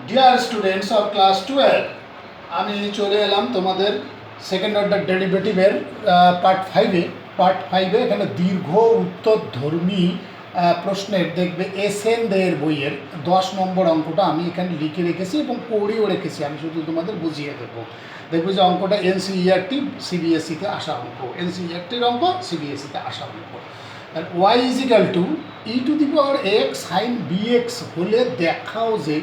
Dear students of class 12, আমি চলে এলাম তোমাদের সেকেন্ড অর্ডার ডেরিভেটিভের পার্ট ফাইভে। এখানে দীর্ঘ উত্তরধর্মী প্রশ্নের দেখবে এসএন দের বইয়ের 10 নম্বর অঙ্কটা আমি এখানে লিখে রেখেছি এবং পড়েও রেখেছি। আমি শুধু তোমাদের বুঝিয়ে দেবো। দেখবে যে অঙ্কটা এনসিইআরটি সিবিএসইতে আসা অঙ্ক, এনসিইআরটির অঙ্ক, সিবিএসইতে আসা অঙ্ক। আর y is equal to e to the power x sine b x হলে দেখাও যে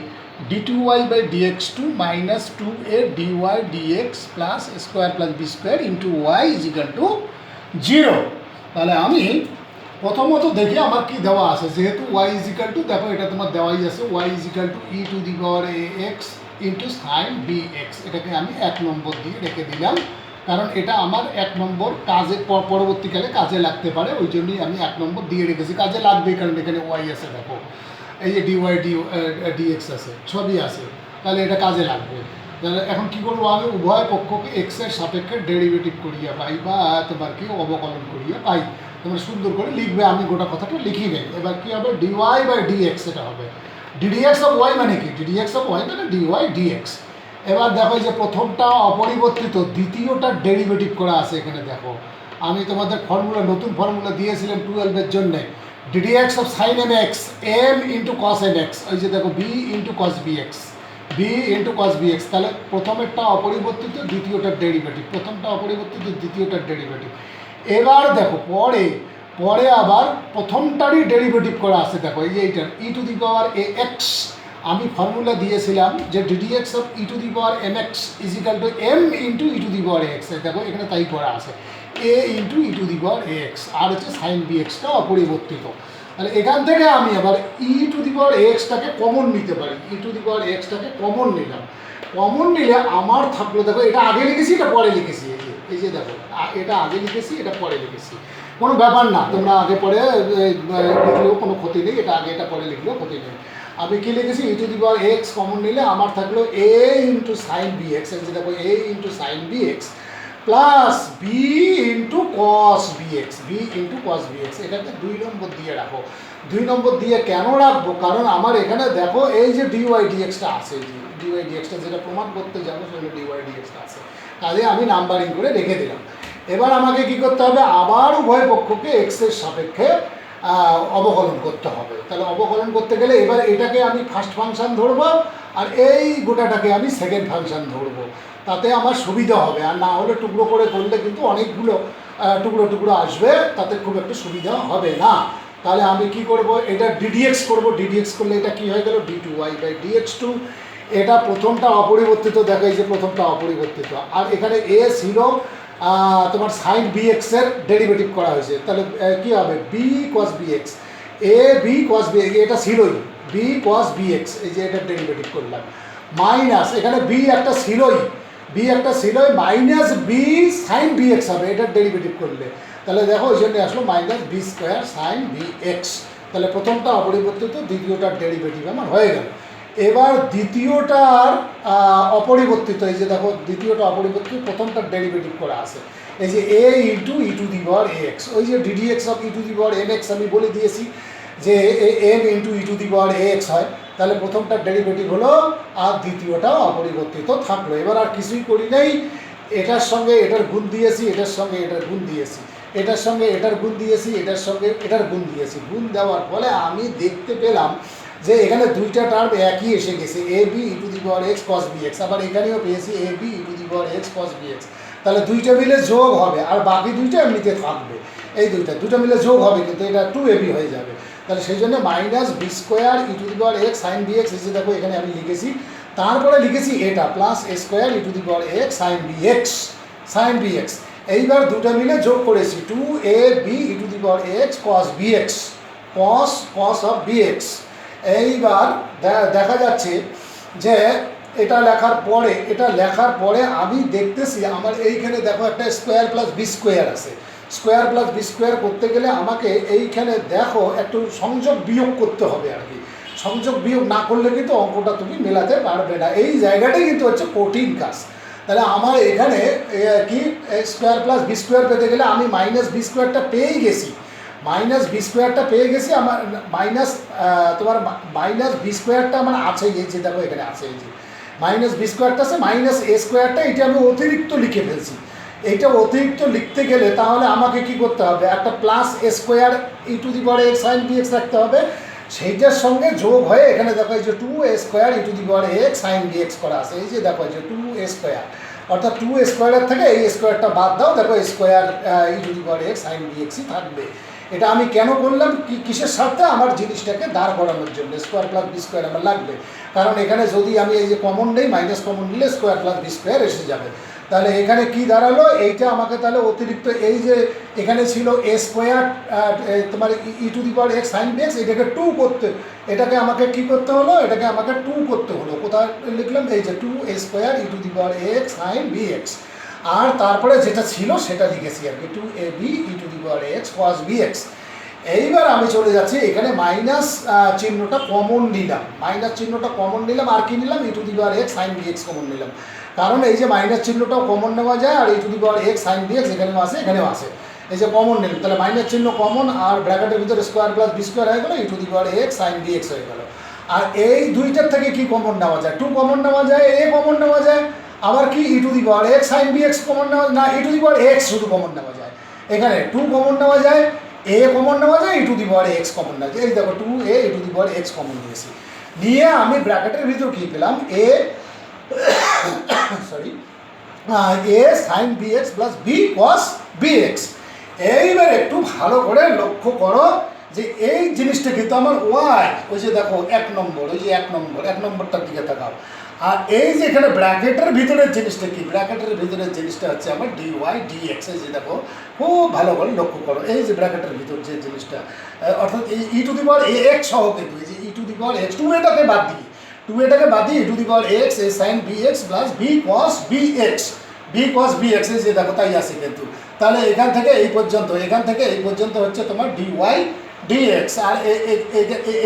d2y/dx2 minus 2a dy/dx plus square plus b square into y is equal to 0। তাহলে আমি প্রথমত দেখি আমার কি দেওয়া আছে। যেহেতু ওয়াই ইজিক্যাল টু, দেখো এটা তোমার দেওয়াই আছে, y is equal to e to the power a x into sine b x. এটাকে আমি 1 নম্বর দিয়ে রেখে দিলাম, কারণ এটা আমার 1 নম্বর কাজে পরবর্তীকালে কাজে লাগতে পারে, ওই জন্যই আমি 1 নম্বর দিয়ে রেখেছি। কাজে লাগবে কারণ এখানে ওয়াই আছে, দেখো এই যে ডিএক্স আছে, সবই আছে, তাহলে এটা কাজে লাগবে। তাহলে এখন কী করবো, আমি উভয় পক্ষকে এক্সের সাপেক্ষে ডেরিভেটিভ করিয়া পাই বা তোমার কি অবকলন করিয়া পাই। তোমরা সুন্দর করে লিখবে, আমি গোটা কথাটা লিখি নেই। এবার কী হবে, dy/dx এটা হবে। ডিডিএক্স অফ ওয়াই মানে কি, ডিডিএক্স অফ ওয়াই মানে dy/dx। এবার দেখো যে প্রথমটা অপরিবর্তিত, দ্বিতীয়টার ডেরিভেটিভ করা আছে এখানে। দেখো আমি তোমাদের নতুন ফর্মুলা দিয়েছিলাম 12-এর জন্যে, ddx of sin mx m into cos mx, ওই যে দেখো b into cos bx, b into cos bx। তাহলে প্রথমেরটা অপরিবর্তিত, দ্বিতীয়টার ডেরিভেটিভ, প্রথমটা অপরিবর্তিত, দ্বিতীয়টার ডেরিভেটিভ। এবার দেখো পরে আবার প্রথমটারই ডেরিভেটিভ করা আছে। দেখো এই যে এইটার e to the power a x, আমি ফর্মুলা দিয়েছিলাম যে ddx of e to the power m x is equal to m into e to the power x. দেখো এখানে তাই করা আছে, a into e to the power a x, আর হচ্ছে সাইন বি এক্সটা অপরিবর্তিত। তাহলে এখান থেকে আমি আবার ই টু দি পাওয়ার এক্সটাকে কমন নিতে পারি, ই টু দি পাওয়ার এক্সটাকে কমন নিলাম। কমন নিলে আমার থাকলো, দেখো এটা আগে লিখেছি, এটা পরে লিখেছি, এই যে দেখো এটা আগে লিখেছি, এটা পরে লিখেছি, কোনো ব্যাপার না, তোমরা আগে পরে লিখলেও কোনো ক্ষতি নেই, এটা আগে এটা পরে লিখলেও ক্ষতি নেই। আমি কি লিখেছি, e to the power x common নিলে আমার থাকলো a into sine b x, দেখো a into sine b x plus b into cos b x, b into cos b x. এটাকে 2 নম্বর দিয়ে রাখো। 2 নম্বর দিয়ে কেন রাখবো, কারণ আমার এখানে দেখো এই যে dy/dxটা আছে, dy/dxটা যেটা প্রমাণ করতে যাবো সেটা dy/dxটা আছে, তাহলে আমি নাম্বারিং করে রেখে দিলাম। এবার আমাকে কি করতে হবে, আবার উভয় পক্ষকে এক্সের সাপেক্ষে অবকলন করতে হবে। তাহলে অবকলন করতে গেলে এবার এটাকে আমি ফার্স্ট ফাংশন ধরবো, আর এই গোটাটাকে আমি সেকেন্ড ফাংশন ধরবো, তাতে আমার সুবিধা হবে। আর না হলে টুকরো করে করলে কিন্তু অনেকগুলো টুকরো আসবে, তাতে খুব একটা সুবিধা হবে না। তাহলে আমি কি করব, এটা ডিডিএক্স করব, ডিডিএক্স করলে এটা কি হয়ে গেল, d2y/dx2। এটা প্রথমটা অপরিবর্তিত, দেখো এই যে প্রথমটা অপরিবর্তিত, আর এখানে এ ছিল তোমার সাইন বি এক্সের ডেরিভেটিভ করা হয়েছে, তাহলে কী হবে, B cos b x, A B cos B, এটা ছিলই বি কস বি এক্স, এই যে এটার ডেরিভেটিভ করলাম, মাইনাস এখানে বি একটা ছিলই, minus b sine b x হবে এটার ডেরিভেটিভ করলে। তাহলে দেখো ওই জন্য আসলো minus b square sine b x. তাহলে প্রথমটা অপরিবর্তিত, দ্বিতীয়টার ডেরিভেটিভ আমার হয়ে গেল। এবার দ্বিতীয়টার অপরিবর্তিত, এই যে দেখো দ্বিতীয়টা অপরিবর্তিত, প্রথমটার ডেরিভেটিভ করা আছে, এই যে a into e to the power a x, ওই যে d d x of e to the power m x আমি বলে দিয়েছি যে m into e to the power a x হয়। তাহলে প্রথমটার ডেরিভেটিভ হলো, আর দ্বিতীয়টা অপরিবর্তিত থাকলো। এবার আর কিছুই করি নাই, এটার সঙ্গে এটার গুণ দিয়েছি, এটার সঙ্গে এটার গুণ দিয়েছি, এটার সঙ্গে এটার গুণ দিয়েছি, এটার সঙ্গে এটার গুণ দিয়েছি। গুণ দেওয়ার ফলে আমি দেখতে পেলাম যে এখানে দুইটা টার্ম একই এসে গেছে, a b e to the power x cos b x, আবার এখানেও পেয়েছি a b e to the power x cos b x. তাহলে দুইটা মিলে যোগ হবে, আর বাকি দুইটা এমনিতে থাকবে, এই দুইটা মিলে যোগ হবে, কিন্তু এটা 2ab হয়ে যাবে। তাহলে সেই জন্য minus b square e to the power x sine b x, এসে দেখো এখানে আমি লিখেছি, তারপরে লিখেছি এটা plus a square e to the power x sine b x. এইবার দুটো মিলে যোগ করেছি 2ab e to the power x cos b x, cos of b x. এইবার দেখা যাচ্ছে যে এটা লেখার পরে আমি দেখতেছি আমার এইখানে দেখো একটা স্কোয়ার প্লাস বি স্কোয়ার আছে। স্কোয়ার প্লাস বি স্কোয়ার করতে গেলে আমাকে এইখানে দেখো একটু সংযোগ বিয়োগ করতে হবে আর কি। সংযোগ বিয়োগ না করলে কিন্তু অঙ্কটা তুমি মেলাতে পারবে না, এই জায়গাটাই কিন্তু হচ্ছে কঠিন কাজ। তাহলে আমার এখানে কি স্কোয়ার প্লাস বি স্কোয়ার পেতে গেলে আমি মাইনাস বি স্কোয়ারটা পেয়েই গেছি, মাইনাস বি স্কোয়ারটা পেয়ে গেছি, আমার মাইনাস তোমার মাইনাস বি স্কোয়ারটা আমার আছে, এই যে দেখো এখানে আছে, এই যে মাইনাস বি স্কোয়ারটা আছে, মাইনাস এ স্কোয়ারটা এটা আমি অতিরিক্ত লিখে ফেলছি। এইটা অতিরিক্ত লিখতে গেলে তাহলে আমাকে কি করতে হবে, একটা plus a square e to the power x sine b x রাখতে হবে, সেইটার সঙ্গে যোগ হয়ে এখানে দেখো এই যে two a square e to the power x sine b x করা আছে, এই যে দেখো এই যে টু এ স্কোয়ার, অর্থাৎ টু স্কোয়ারের থেকে এই স্কোয়ারটা বাদ দাও, দেখো square e to the power x sine b এক্সই থাকবে। এটা আমি কেন করলাম, কিসের স্বার্থে, আমার জিনিসটাকে দাঁড় করানোর জন্য, স্কোয়ার প্লাস বি স্কোয়ার আমার লাগবে, কারণ এখানে যদি আমি এই যে কমন নেই, মাইনাস কমন নিলে স্কোয়ার প্লাস বি স্কোয়ার এসে যাবে। তাহলে এখানে কি দাঁড়ালো, এইটা আমাকে তাহলে অতিরিক্ত এই যে এখানে ছিল এ স্কোয়ার তোমার e to the power x sine b x, এটাকে টু করতে, এটাকে আমাকে কি করতে হলো, এটাকে আমাকে টু করতে হলো, কোথায় লিখলাম, এই যে two a square e to the power x sine b x, আর তারপরে যেটা ছিল সেটা লিখেছি আর কি, two a b e to the power x cos b x. এইবার আমি চলে যাচ্ছি এখানে মাইনাস চিহ্নটা কমন নিলাম, মাইনাস চিহ্নটা কমন নিলাম, আর কি নিলাম, e to the power x sine b x common নিলাম, কারণ এই যে মাইনাস চিহ্নটাও কমন নেওয়া যায়, আর e to the power x sine b x এখানেও আসে, এখানেও আসে, এই যে কমন নিলাম, তাহলে মাইনাস চিহ্ন কমন, আর ব্র্যাকেটের ভিতরে স্কোয়ার প্লাস বি স্কোয়ার হয়ে গেলো, e to the power x sine b x হয়ে গেলো। আর এই দুইটার থেকে কি কমন নেওয়া যায়, টু কমন নেওয়া যায়, এ কমন নেওয়া যায়, আবার কি e to the power x sine b x common নেওয়া না, e to the power x শুধু কমন নেওয়া যায়, এখানে টু কমন নেওয়া যায়, এ কমন নেওয়া যায়, e to the power x common নেওয়া যায়, এই দেখো two a e to the power x common নিয়েছি, নিয়ে আমি ব্র্যাকেটের ভিতর কী পেলাম, a sorry a sine b x plus b cos b x. এইবার একটু ভালো করে লক্ষ্য করো যে এই জিনিসটা কিন্তু আমার ওয়াই, ওই যে দেখো এক নম্বর, ওই যে এক নম্বরটার দিকে তাকাও, আর এই যে এখানে ব্র্যাকেটের ভিতরের জিনিসটা কি, ব্র্যাকেটের ভিতরের জিনিসটা হচ্ছে আমার ডি ওয়াই ডি এক্স, এই যে দেখো খুব ভালো করে লক্ষ্য করো, এই যে ব্র্যাকেটের ভিতর যে জিনিসটা, অর্থাৎ এই ই to the power a x সহ কিন্তু এই যে e to the power x, two এটাকে বাদ দিয়ে e to the power x a sine b x plus b cos b x, b cos b x, এই যে দেখো তাই আছে কিন্তু, তাহলে এখান থেকে এই পর্যন্ত হচ্ছে তোমার ডি ওয়াই ডিএক্স, আর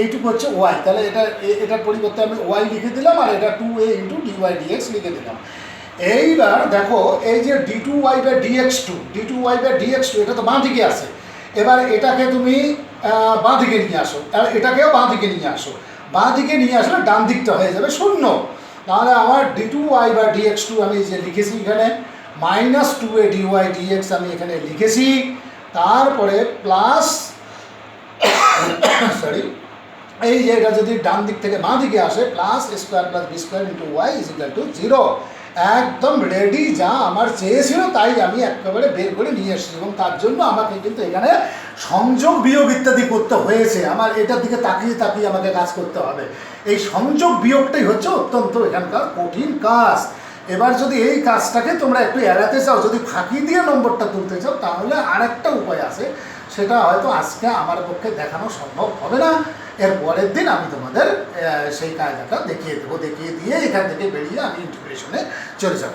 এইটুকু হচ্ছে ওয়াই, তাহলে এটার পরিবর্তে আমি ওয়াই লিখে দিলাম, আর এটা two a into d y dx লিখে দিলাম। এইবার দেখো এই যে d two y by dx two, এটা তো বাঁ দিকে আছে, এবার এটাকে তুমি বাঁ দিকে নিয়ে আসো, আর এটাকেও বাঁ দিকে নিয়ে আসো, আসলে ডান দিকটা হয়ে যাবে শূন্য, তাহলে আমার d two y by dx two আমি যে লিখেছি এখানে, minus two a d y dx আমি এখানে লিখেছি, তারপরে প্লাস সরি এই যে এটা যদি ডান দিক থেকে বাঁ দিকে আসে, plus a square plus b square into y is equal to 0, একদম রেডি, যা আমার চেয়েছিল তাই আমি একেবারে বের করে নিয়ে এসেছি, এবং তার জন্য আমাকে কিন্তু এখানে সংযোগ বিয়োগ ইত্যাদি করতে হয়েছে, আমার এটার দিকে তাকিয়ে আমাকে কাজ করতে হবে, এই সংযোগ বিয়োগটাই হচ্ছে অত্যন্ত এখানকার কঠিন কাজ। এবার যদি এই কাজটাকে তোমরা একটু এড়াতে চাও, যদি ফাঁকি দিয়ে নম্বরটা তুলতে চাও, তাহলে আরেকটা উপায় আছে, সেটা হয়তো আজকে আমার পক্ষে দেখানো সম্ভব হবে না, এর পরের দিন আমি তোমাদের সেই কায়দাটা দেখিয়ে দেবো, দেখিয়ে দিয়ে এখান থেকে বেরিয়ে আমি ইন্টিগ্রেশনে চলে যাব।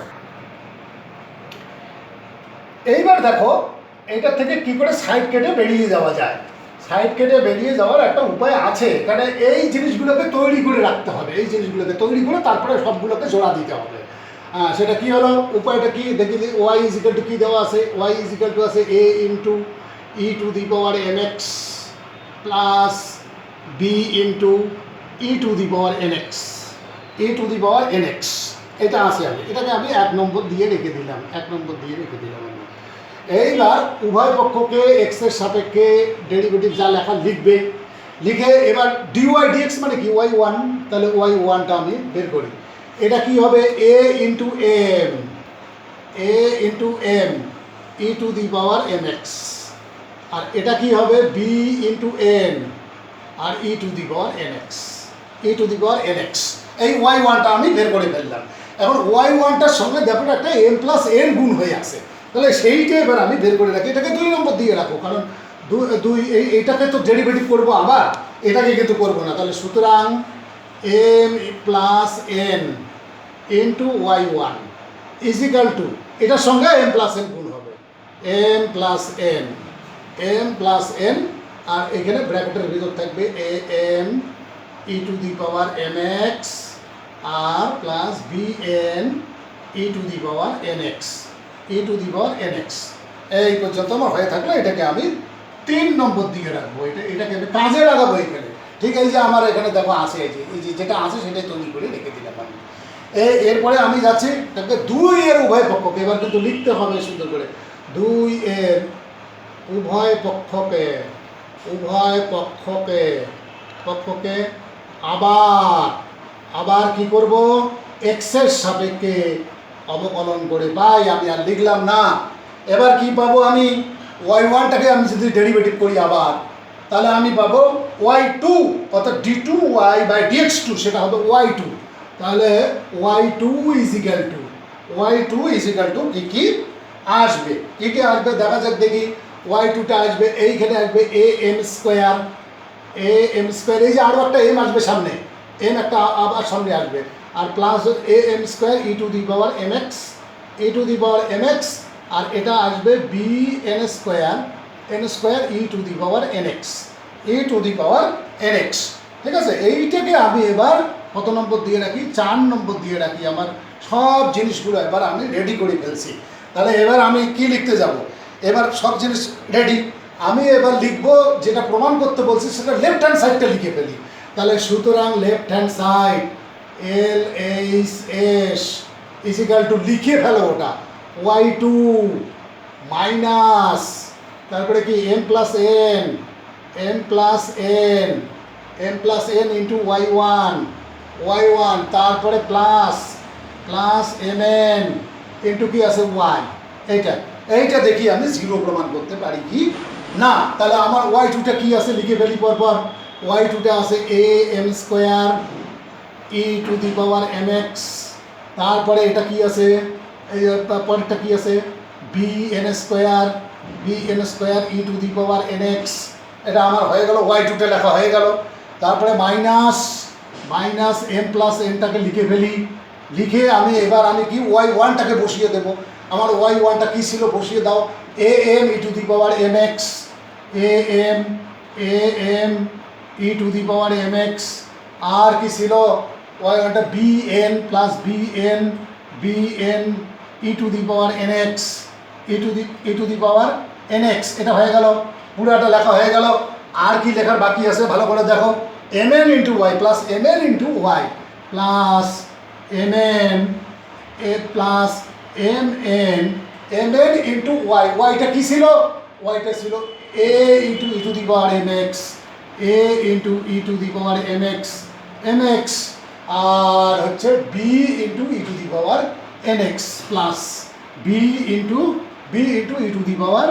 এইবার দেখো এইটার থেকে কি করে সাইড কেটে বেরিয়ে যাওয়া যায়, সাইড কেটে বেরিয়ে যাওয়ার একটা উপায় আছে, এখানে এই জিনিসগুলোকে তৈরি করে রাখতে হবে, এই জিনিসগুলোকে তৈরি করে তারপরে সবগুলোকে জোড়া দিতে হবে। সেটা কি হলো, উপায়টা কি দেখি, ওয়াই ইজ ইকুয়াল টু কী দেওয়া আছে, ওয়াই ইজ ইকুয়াল টু আছে a into e to the power n x plus b into e to the power n x, এটা আছে, এটাকে আমি 1 নম্বর দিয়ে রেখে দিলাম, এইবার উভয় পক্ষকে এক্সের সাপেক্ষে ডেরিভেটিভ যা লেখা লিখবে, লিখে এবার ডিওয়াই ডিএক্স মানে কি ওয়াই ওয়ান, তাহলে ওয়াই ওয়ানটা আমি বের করি, এটা কি হবে a into m e to the power m x, আর এটা কি হবে বি ইন্টু এন আর e to the power n x, এই ওয়াই ওয়ানটা আমি বের করে ফেললাম। এখন ওয়াই ওয়ানটার সঙ্গে দেখো একটা এন প্লাস এন গুণ হয়ে আছে, তাহলে সেইটা এবার আমি বের করে রাখি, এটাকে 2 নম্বর দিয়ে রাখো, কারণ এইটাকে তো ডেরিভেটিভ করবো, আবার এটাকে কিন্তু করবো না, তাহলে সুতরাং m plus n into y one is equal to, এটার সঙ্গে এম প্লাস এন গুণ হবে, এম প্লাস এন, আর এখানে ব্র্যাকেটের ভিতর থাকবে a m e to the power m x আর plus b n e to the power n x, এই পর্যন্ত আমার হয়ে থাকলে এটাকে আমি 3 নম্বর দিকে রাখবো, এটাকে আমি কাজে লাগাবো এখানে। ঠিক আছে, যে আমার এখানে দেখো আছে, এই যে যেটা আছে সেটাই তৈরি করে রেখে দিলাম আমি। এরপরে আমি যাচ্ছি 2 এর উভয় পক্ষকে, এবার কিন্তু লিখতে হবে সুন্দর করে। 2 এর উভয় পক্ষকে পক্ষকে আবার কি করব, এক্সের সাপেক্ষে অবকলন করে পাই। আমি আর লিখলাম না। এবার কি পাবো আমি, y1টাকে আমি যদি ডেরিভেটিভ করি আবার, তাহলে আমি পাবো y2, অর্থাৎ d2y/dx2, সেটা হবে y2। তাহলে y2 ইজিক্যাল টু কি আসবে, কি আসবে দেখা যাক দেখি। y2টা আসবে, এইখানে আসবে am স্কোয়ার, এই যে আরও একটা m আসবে সামনে, m একটা আবার সামনে আসবে, আর plus am square e to the power mx, আর এটা আসবে n square e to the power nx। ঠিক আছে, এইটাকে আমি এবার কত নম্বর দিয়ে রাখি, 4 নম্বর দিয়ে রাখি। আমার সব জিনিসগুলো এবার আমি রেডি করে ফেলছি। তাহলে এবার আমি কি লিখতে যাব, এবার সব জিনিস রেডি। আমি এবার লিখবো যেটা প্রমাণ করতে বলছি সেটা লেফট হ্যান্ড সাইডটা লিখে ফেলি। তাহলে সুতরাং left hand side LHS is equal to লিখে ফেলো ওটা y2 মাইনাস, তারপরে কি m plus n into y1, তারপরে প্লাস mn ইন্টু কি আছে y। এইটা দেখি আমি 0 প্রমাণ করতে পারি কি না। তাহলে আমার y2টা কি আছে লিখে ফেলি পরপর। y2টা আছে am square e to the power mx, তারপরে এটা কি আছে, এই পরেরটা কি আছে bn square e to the power nx। এটা আমার হয়ে গেল, y2টা লেখা হয়ে গেল। তারপরে মাইনাস m প্লাস nটাকে লিখে ফেলি। লিখে আমি এবার কি y1টাকে বসিয়ে দেবো। আমার y1টা কি ছিল বসিয়ে দাও, am e to the power mx, am e to the power mx। আর কি ছিল y1টা bn plus bn e to the power nx, e to the power nx। এটা হয়ে গেল, পুরোটা লেখা হয়ে গেল। আর কি লেখার বাকি আছে ভালো করে দেখো, mn into y plus mn into y plus mn into y। yটা কি ছিল, yটা ছিল a into e to the power mx, e to the power mx, আর হচ্ছে b into e to the power nx plus b into e to the power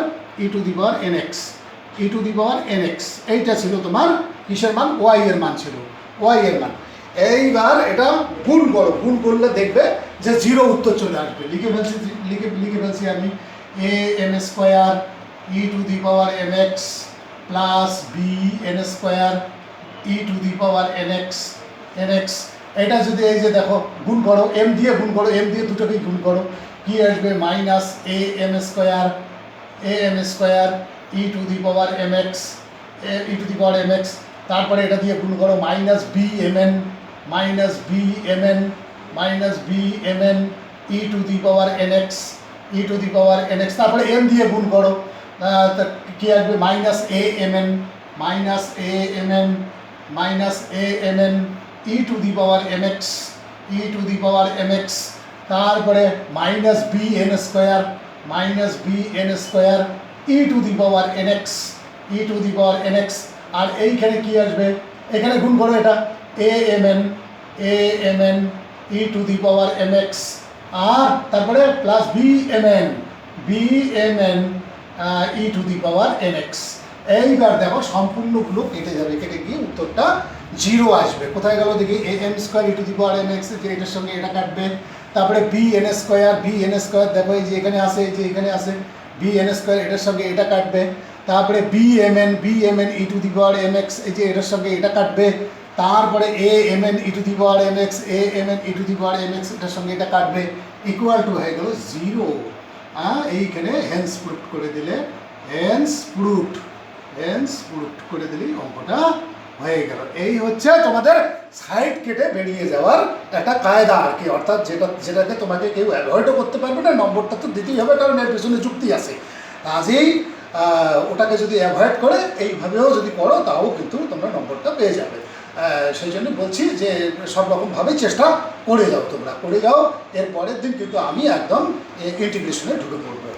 nx। এইটা ছিল তোমার কিসের মান, y এর মান ছিল, y এর মান। এইবার এটা গুণ করো, গুণ করলে দেখবে যে 0 উত্তর চলে আসবে। লিখে ফেলছি আমি am square e to the power mx plus bn square e to the power nx। এটা যদি এই যে দেখো গুণ করো, m দিয়ে গুণ করো, m দিয়ে দুটোকেই গুণ করো, কি আসবে minus am square e to the power mx, তারপরে এটা দিয়ে গুণ করো minus bmn e to the power nx, তারপরে m দিয়ে গুণ করো, কি আসবে minus amn e to the power mx, তারপরে minus bn square e to the power nx। আর এইখানে কি আসবে, এখানে গুণ করো এটা amn e to the power mx, আর তারপরে plus bmn e to the power nx। এইবার দেখো সম্পূর্ণগুলো কেটে যাবে, কেটে গিয়ে উত্তরটা 0 আসবে। কোথায় গেল দেখি, am square e to the power mx, যে এটার সঙ্গে এটা কাটবে। তারপরে bn স্কোয়ার দেখো এই যে এখানে আসে, এই যে এখানে আসে bn স্কোয়ার, এটার সঙ্গে এটা কাটবে। তারপরে bmn e to the power mx, এই যে এটার সঙ্গে এটা কাটবে। তারপরে amn e to the power mx, এটার সঙ্গে এটা কাটবে, ইকুয়াল টু হয়ে গেল 0। এইখানে হেন্স প্রুফ করে দিলে, হেন্স প্রুফ করে দিলেই অঙ্কটা হয়ে গেল। এই হচ্ছে তোমাদের সাইড কেটে বেরিয়ে যাওয়ার একটা কায়দা আর কি, অর্থাৎ যেটাকে তোমাকে কেউ অ্যাভয়েডও করতে পারবে না, নম্বরটা তো দিতেই হবে, কারণ এর পেছনে যুক্তি আছে। কাজেই ওটাকে যদি অ্যাভয়েড করে এইভাবেও যদি করো তাও কিন্তু তোমরা নম্বরটা পেয়ে যাবে। সেই জন্য বলছি যে সব রকমভাবেই চেষ্টা করে যাও, তোমরা করে যাও, এর পরের দিন কিন্তু আমি একদম ইন্টিগ্রেশনে ঢুকে পড়বো।